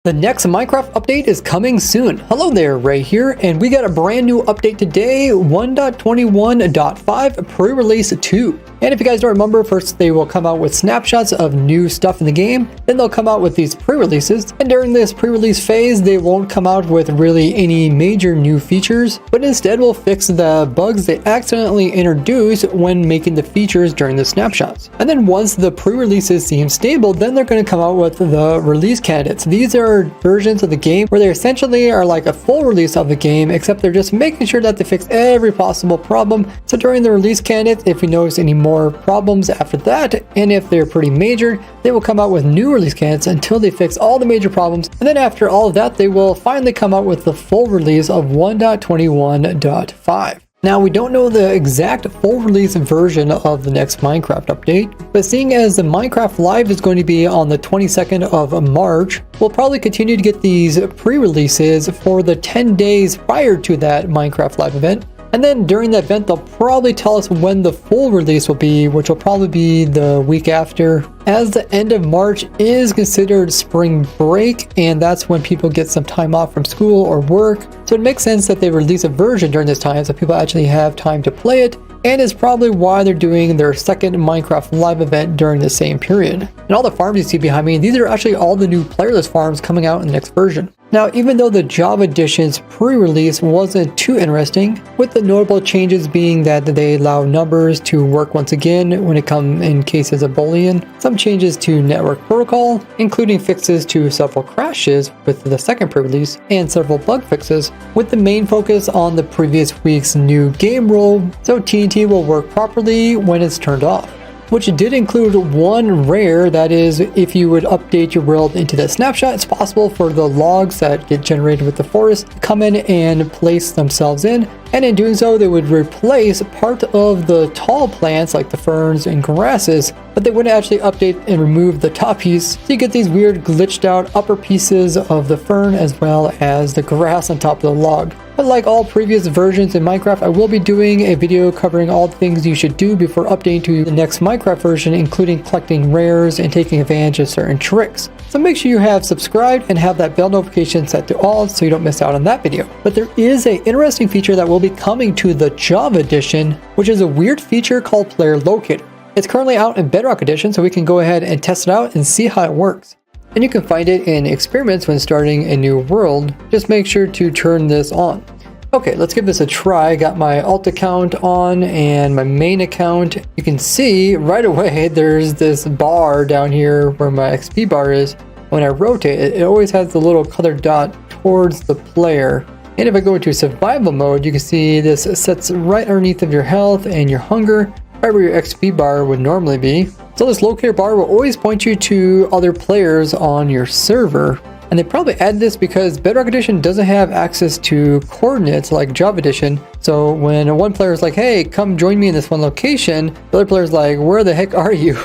The next Minecraft update is coming soon. Hello there, Ray here, and we got a brand new update today, 1.21.5 pre-release 2. And if you guys don't remember, first they will come out with snapshots of new stuff in the game, then they'll come out with these pre-releases, and during this pre-release phase, they won't come out with really any major new features, but instead will fix the bugs they accidentally introduced when making the features during the snapshots. And then once the pre-releases seem stable, then they're going to come out with the release candidates. These are versions of the game where they essentially are like a full release of the game, except they're just making sure that they fix every possible problem. So during the release candidates, if we notice any more problems after that, and if they're pretty major, they will come out with new release candidates until they fix all the major problems. And then after all of that, they will finally come out with the full release of 1.21.5. Now, we don't know the exact full release version of the next Minecraft update, but seeing as the Minecraft Live is going to be on the 22nd of March, we'll probably continue to get these pre-releases for the 10 days prior to that Minecraft Live event. And then during that event, they'll probably tell us when the full release will be, which will probably be the week after, as the end of March is considered spring break, and that's when people get some time off from school or work. So it makes sense that they release a version during this time so people actually have time to play it, and is probably why they're doing their second Minecraft Live event during the same period. And all the farms you see behind me, these are actually all the new playerless farms coming out in the next version. Now, even though the Java Edition's pre-release wasn't too interesting, with the notable changes being that they allow numbers to work once again when it comes in cases of Boolean, some changes to network protocol, including fixes to several crashes with the second pre-release, and several bug fixes, with the main focus on the previous week's new game rule, so TNT will work properly when it's turned off. Which did include one rare, that is, if you would update your world into the snapshot, it's possible for the logs that get generated with the forest to come in and place themselves in, and in doing so they would replace part of the tall plants like the ferns and grasses, but they wouldn't actually update and remove the top piece, so you get these weird glitched out upper pieces of the fern as well as the grass on top of the log. But like all previous versions in Minecraft, I will be doing a video covering all the things you should do before updating to the next Minecraft version, including collecting rares and taking advantage of certain tricks. So make sure you have subscribed and have that bell notification set to all so you don't miss out on that video. But there is an interesting feature that will be coming to the Java Edition, which is a weird feature called Player Locator. It's currently out in Bedrock Edition, so we can go ahead and test it out and see how it works. And you can find it in experiments when starting a new world. Just make sure to turn this on. Okay, let's give this a try. I got my alt account on and my main account. You can see right away there's this bar down here where my XP bar is. When I rotate it, it always has the little colored dot towards the player. And if I go into survival mode, you can see this sets right underneath of your health and your hunger, right where your XP bar would normally be. So this locator bar will always point you to other players on your server. And they probably added this because Bedrock Edition doesn't have access to coordinates like Java Edition. So when one player is like, hey, come join me in this one location, the other player is like, where the heck are you?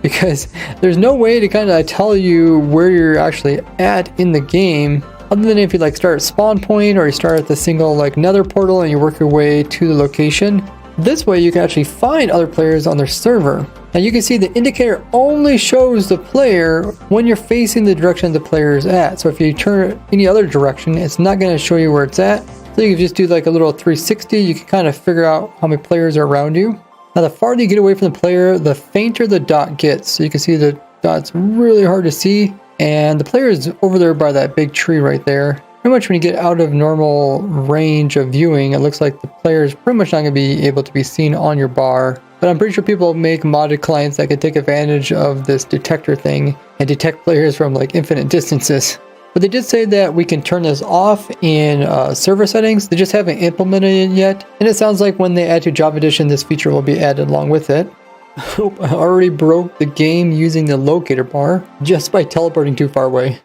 Because there's no way to kind of tell you where you're actually at in the game, other than if you like start at spawn point or you start at the single like nether portal and you work your way to the location. This way you can actually find other players on their server. And you can see the indicator only shows the player when you're facing the direction the player is at. So if you turn any other direction, it's not going to show you where it's at. So you can just do like a little 360. You can kind of figure out how many players are around you. Now the farther you get away from the player, the fainter the dot gets. So you can see the dot's really hard to see. And the player is over there by that big tree right there. Pretty much when you get out of normal range of viewing, it looks like the player is pretty much not going to be able to be seen on your bar. But I'm pretty sure people make modded clients that could take advantage of this detector thing and detect players from like infinite distances. But they did say that we can turn this off in server settings. They just haven't implemented it yet. And it sounds like when they add to Java Edition, this feature will be added along with it. I already broke the game using the locator bar just by teleporting too far away.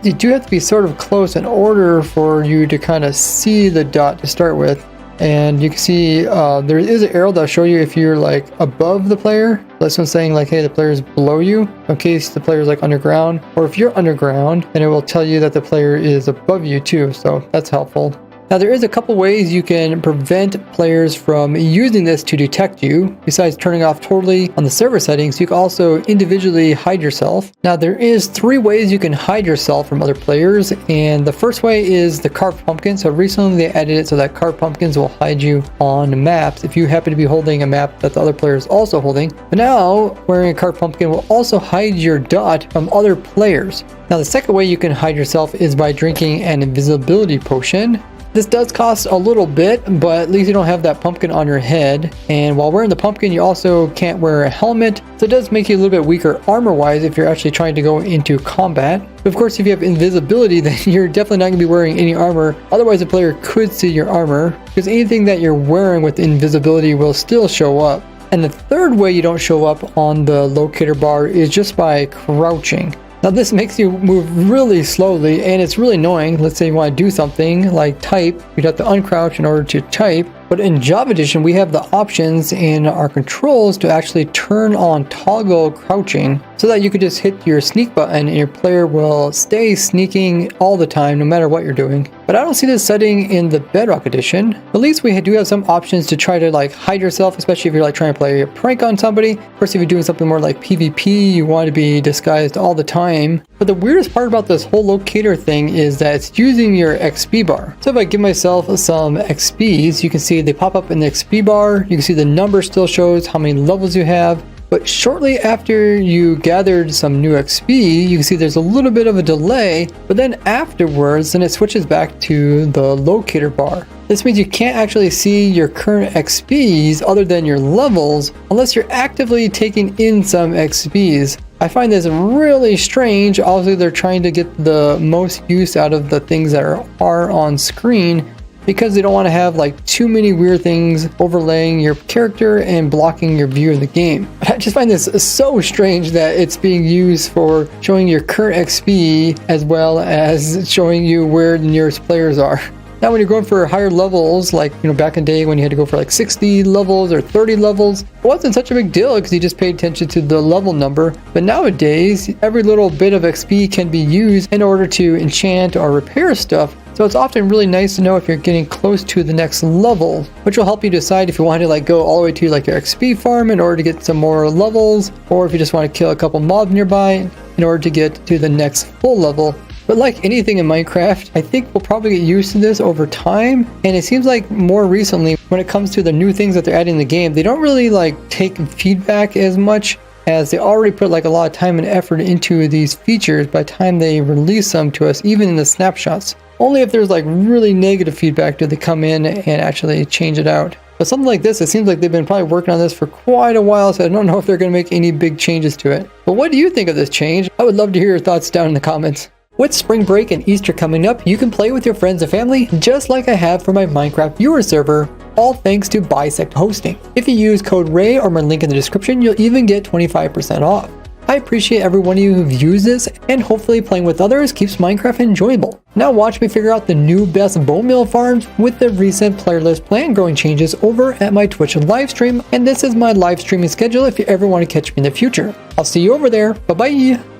You do have to be sort of close in order for you to kind of see the dot to start with. And you can see there is an arrow that'll show you if you're like above the player. This one's saying like, hey, the player is below you in case the player is like underground. Or if you're underground, then it will tell you that the player is above you too. So that's helpful. Now there is a couple ways you can prevent players from using this to detect you. Besides turning off totally on the server settings, you can also individually hide yourself. Now there is 3 ways you can hide yourself from other players, and the first way is the carved pumpkin. So recently they added it so that carved pumpkins will hide you on maps if you happen to be holding a map that the other player is also holding. But now wearing a carved pumpkin will also hide your dot from other players. Now the second way you can hide yourself is by drinking an invisibility potion. This does cost a little bit, but at least you don't have that pumpkin on your head. And while wearing the pumpkin, you also can't wear a helmet, so it does make you a little bit weaker armor-wise if you're actually trying to go into combat. But of course, if you have invisibility, then you're definitely not going to be wearing any armor. Otherwise, a player could see your armor, because anything that you're wearing with invisibility will still show up. And the third way you don't show up on the locator bar is just by crouching. Now this makes you move really slowly, and it's really annoying. Let's say you want to do something like type, you'd have to uncrouch in order to type. But in Java Edition, we have the options in our controls to actually turn on toggle crouching so that you could just hit your sneak button and your player will stay sneaking all the time, no matter what you're doing. But I don't see this setting in the Bedrock Edition. At least we do have some options to try to like hide yourself, especially if you're like trying to play a prank on somebody. Of course, if you're doing something more like PvP, you want to be disguised all the time. But the weirdest part about this whole locator thing is that it's using your XP bar. So if I give myself some XPs, you can see they pop up in the XP bar. You can see the number still shows how many levels you have. But shortly after you gathered some new XP, you can see there's a little bit of a delay, but then afterwards, then it switches back to the locator bar. This means you can't actually see your current XPs other than your levels unless you're actively taking in some XPs. I find this really strange. Obviously, they're trying to get the most use out of the things that are on screen, because they don't want to have like too many weird things overlaying your character and blocking your view of the game. I just find this so strange that it's being used for showing your current XP as well as showing you where the nearest players are. Now when you're going for higher levels, like back in the day when you had to go for like 60 levels or 30 levels, it wasn't such a big deal because you just paid attention to the level number. But nowadays, every little bit of XP can be used in order to enchant or repair stuff. So it's often really nice to know if you're getting close to the next level, which will help you decide if you want to like go all the way to like your XP farm in order to get some more levels, or if you just want to kill a couple mobs nearby in order to get to the next full level. But like anything in Minecraft, I think we'll probably get used to this over time. And it seems like more recently, when it comes to the new things that they're adding in the game, they don't really like take feedback as much, as they already put like a lot of time and effort into these features by the time they release them to us, even in the snapshots. Only if there's like really negative feedback do they come in and actually change it out. But something like this, it seems like they've been probably working on this for quite a while, so I don't know if they're going to make any big changes to it. But what do you think of this change? I would love to hear your thoughts down in the comments. With spring break and Easter coming up, you can play with your friends and family just like I have for my Minecraft viewer server, all thanks to Bisect Hosting. If you use code RAY or my link in the description, you'll even get 25% off. I appreciate every one of you who've used this, and hopefully playing with others keeps Minecraft enjoyable. Now watch me figure out the new best bone meal farms with the recent player list plant growing changes over at my Twitch live stream, and this is my live streaming schedule if you ever want to catch me in the future. I'll see you over there. Bye bye!